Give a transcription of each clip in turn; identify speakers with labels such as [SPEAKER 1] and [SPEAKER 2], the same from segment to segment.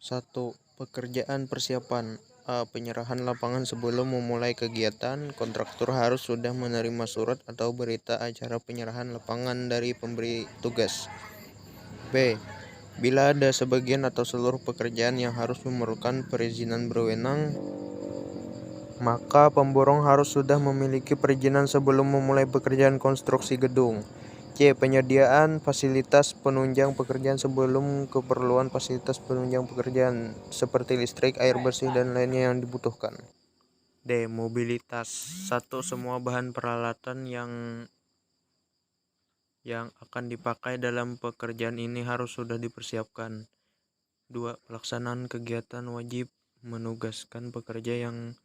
[SPEAKER 1] 1. Pekerjaan persiapan. A. Penyerahan lapangan sebelum memulai kegiatan. Kontraktor harus sudah menerima surat atau berita acara penyerahan lapangan dari pemberi tugas. B. Bila ada sebagian atau seluruh pekerjaan yang harus memerlukan perizinan berwenang, maka pemborong harus sudah memiliki perizinan sebelum memulai pekerjaan konstruksi gedung. C. Penyediaan fasilitas penunjang pekerjaan sebelum keperluan fasilitas penunjang pekerjaan seperti listrik, air bersih, dan lainnya yang dibutuhkan. D. Mobilitas. 1. Semua bahan peralatan yang akan dipakai dalam pekerjaan ini harus sudah dipersiapkan. 2. Pelaksanaan kegiatan wajib menugaskan pekerja yang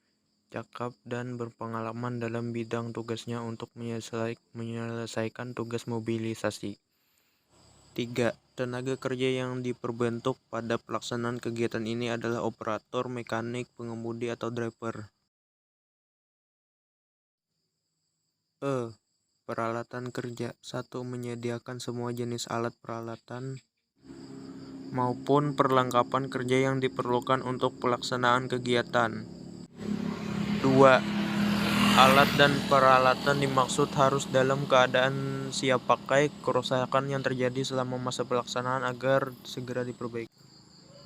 [SPEAKER 1] cakap dan berpengalaman dalam bidang tugasnya untuk menyelesaikan tugas mobilisasi. 3. Tenaga kerja yang diperbentuk pada pelaksanaan kegiatan ini adalah operator, mekanik, pengemudi, atau driver. Peralatan kerja. 1. Menyediakan semua jenis alat peralatan maupun perlengkapan kerja yang diperlukan untuk pelaksanaan kegiatan. 2. Alat dan peralatan dimaksud harus dalam keadaan siap pakai. Kerusakan yang terjadi selama masa pelaksanaan agar segera diperbaiki.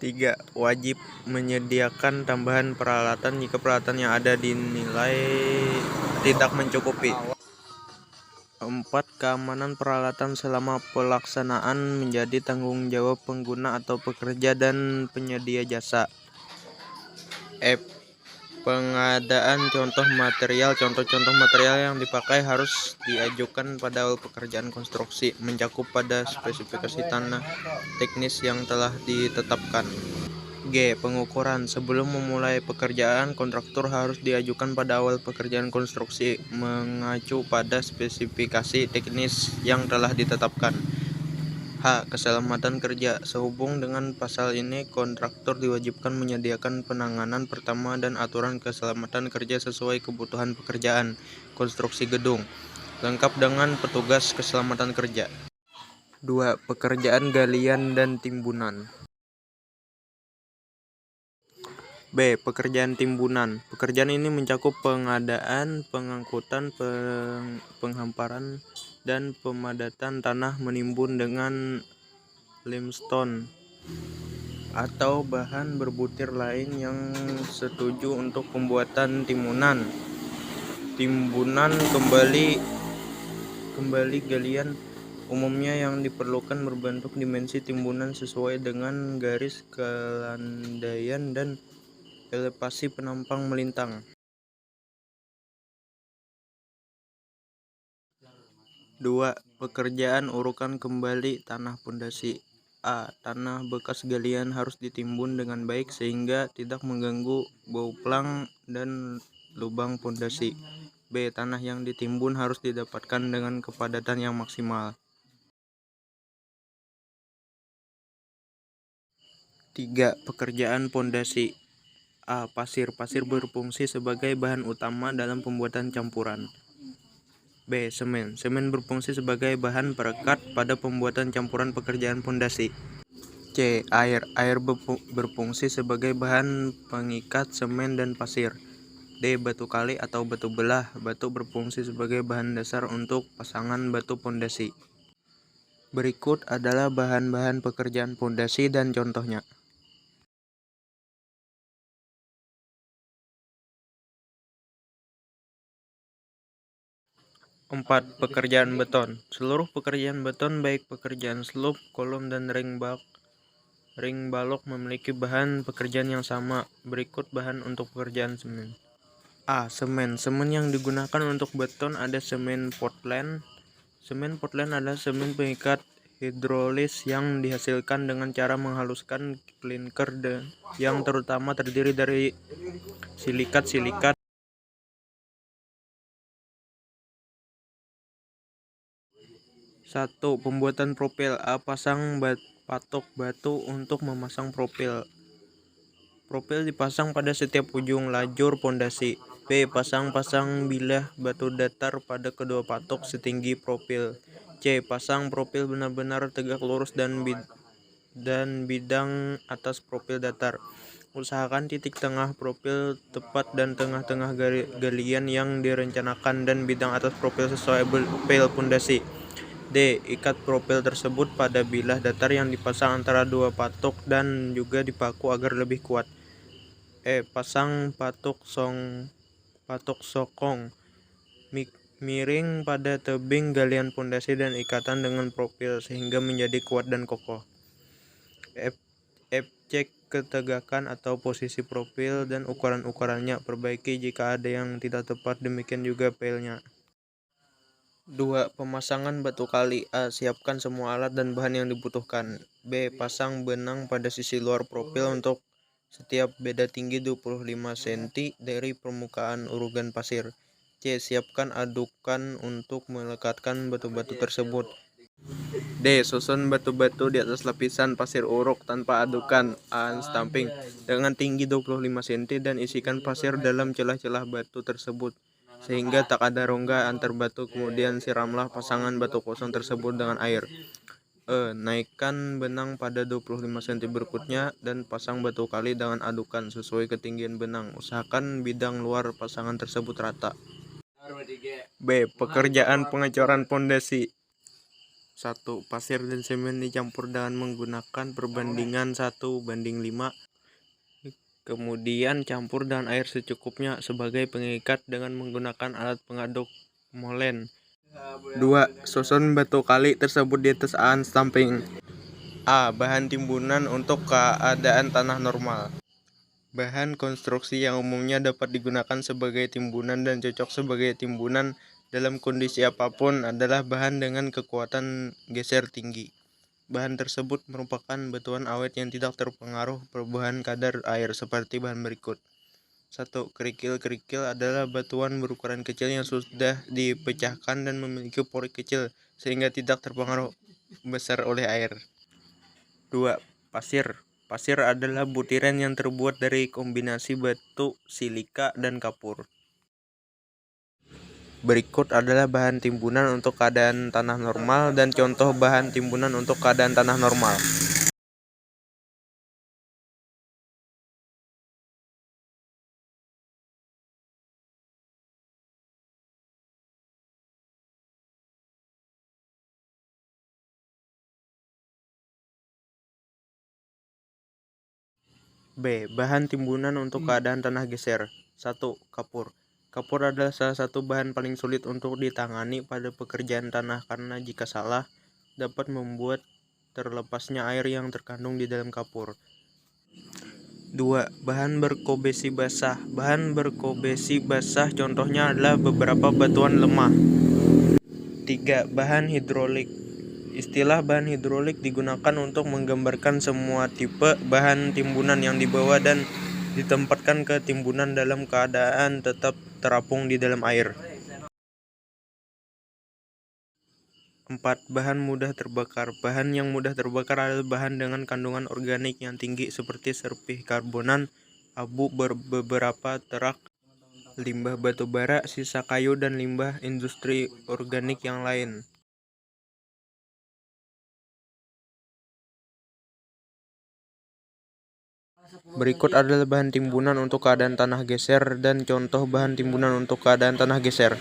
[SPEAKER 1] 3. Wajib menyediakan tambahan peralatan jika peralatan yang ada dinilai tidak mencukupi. 4. Keamanan peralatan selama pelaksanaan menjadi tanggung jawab pengguna atau pekerja dan penyedia jasa. F. Pengadaan contoh material. Contoh-contoh material yang dipakai harus diajukan pada awal pekerjaan konstruksi, mencakup pada spesifikasi tanah teknis yang telah ditetapkan. G. Pengukuran. Sebelum memulai pekerjaan, kontraktor harus diajukan pada awal pekerjaan konstruksi, mengacu pada spesifikasi teknis yang telah ditetapkan. H. Keselamatan kerja. Sehubung dengan pasal ini, kontraktor diwajibkan menyediakan penanganan pertama dan aturan keselamatan kerja sesuai kebutuhan pekerjaan konstruksi gedung, lengkap dengan petugas keselamatan kerja. 2. Pekerjaan galian dan timbunan. B. Pekerjaan timbunan. Pekerjaan ini mencakup pengadaan, pengangkutan, penghamparan, dan pemadatan tanah menimbun dengan limestone atau bahan berbutir lain yang setuju untuk pembuatan timbunan. Timbunan kembali galian umumnya yang diperlukan berbentuk dimensi timbunan sesuai dengan garis kelandaian dan elevasi penampang melintang. 2. Pekerjaan urukan kembali tanah pondasi. A. Tanah bekas galian harus ditimbun dengan baik sehingga tidak mengganggu bau plang dan lubang pondasi. B. Tanah yang ditimbun harus didapatkan dengan kepadatan yang maksimal. 3. Pekerjaan pondasi. A. Pasir. Pasir berfungsi sebagai bahan utama dalam pembuatan campuran. B. Semen. Semen berfungsi sebagai bahan perekat pada pembuatan campuran pekerjaan pondasi. C. Air. Air berfungsi sebagai bahan pengikat semen dan pasir. D. Batu kali atau batu belah. Batu berfungsi sebagai bahan dasar untuk pasangan batu pondasi. Berikut adalah bahan-bahan pekerjaan pondasi dan contohnya. 4. Pekerjaan beton. Seluruh pekerjaan beton, baik pekerjaan slub, kolom, dan ring balok memiliki bahan pekerjaan yang sama. Berikut bahan untuk pekerjaan semen. A. Semen. Semen yang digunakan untuk beton ada semen Portland. Semen Portland adalah semen pengikat hidrolis yang dihasilkan dengan cara menghaluskan klinker yang terutama terdiri dari silikat. 1. Pembuatan propel. A. Pasang patok batu untuk memasang propel. Propel dipasang pada setiap ujung lajur pondasi. B. Pasang bilah batu datar pada kedua patok setinggi propel. C. Pasang propel benar-benar tegak lurus dan dan bidang atas profil datar. Usahakan titik tengah profil tepat dan tengah-tengah galian yang direncanakan dan bidang atas profil sesuai profil pondasi. D. Ikat profil tersebut pada bilah datar yang dipasang antara dua patok dan juga dipaku agar lebih kuat. E. Pasang patok sokong miring pada tebing galian pondasi dan ikatan dengan profil sehingga menjadi kuat dan kokoh. F. Cek ketegakan atau posisi profil dan ukuran-ukurannya. Perbaiki jika ada yang tidak tepat, demikian juga failnya. 2. Pemasangan batu kali. A. Siapkan semua alat dan bahan yang dibutuhkan. B. Pasang benang pada sisi luar profil untuk setiap beda tinggi 25 cm dari permukaan urugan pasir. C. Siapkan adukan untuk melekatkan batu-batu tersebut. D. Susun batu-batu di atas lapisan pasir uruk tanpa adukan stamping dengan tinggi 25 cm dan isikan pasir dalam celah-celah batu tersebut sehingga tak ada rongga antar batu. Kemudian siramlah pasangan batu kosong tersebut dengan air. E. Naikkan benang pada 25 cm berikutnya dan pasang batu kali dengan adukan sesuai ketinggian benang. Usahakan bidang luar pasangan tersebut rata. B. Pekerjaan pengecoran pondasi. 1. Pasir dan semen dicampur dengan menggunakan perbandingan 1:5. Kemudian campur dengan air secukupnya sebagai pengikat dengan menggunakan alat pengaduk molen. 2. Susun batu kali tersebut di atas stamping. A. Bahan timbunan untuk keadaan tanah normal. Bahan konstruksi yang umumnya dapat digunakan sebagai timbunan dan cocok sebagai timbunan dalam kondisi apapun adalah bahan dengan kekuatan geser tinggi. Bahan tersebut merupakan batuan awet yang tidak terpengaruh perubahan kadar air seperti bahan berikut. 1. Kerikil. Kerikil adalah batuan berukuran kecil yang sudah dipecahkan dan memiliki pori kecil sehingga tidak terpengaruh besar oleh air. 2. Pasir. Pasir adalah butiran yang terbuat dari kombinasi batu, silika, dan kapur. Berikut adalah bahan timbunan untuk keadaan tanah normal dan contoh bahan timbunan untuk keadaan tanah normal. B. Bahan timbunan untuk keadaan tanah geser. 1. Kapur. Kapur adalah salah satu bahan paling sulit untuk ditangani pada pekerjaan tanah karena jika salah dapat membuat terlepasnya air yang terkandung di dalam kapur. 2. Bahan berkobesi basah. Bahan berkobesi basah contohnya adalah beberapa batuan lemah. 3. Bahan hidrolik. Istilah bahan hidrolik digunakan untuk menggambarkan semua tipe bahan timbunan yang dibawa dan ditempatkan ke timbunan dalam keadaan tetap terapung di dalam air. 4. Bahan mudah terbakar. Bahan yang mudah terbakar adalah bahan dengan kandungan organik yang tinggi seperti serpih karbonan, abu beberapa terak, limbah batu bara, sisa kayu, dan limbah industri organik yang lain. Berikut adalah bahan timbunan untuk keadaan tanah geser dan contoh bahan timbunan untuk keadaan tanah geser.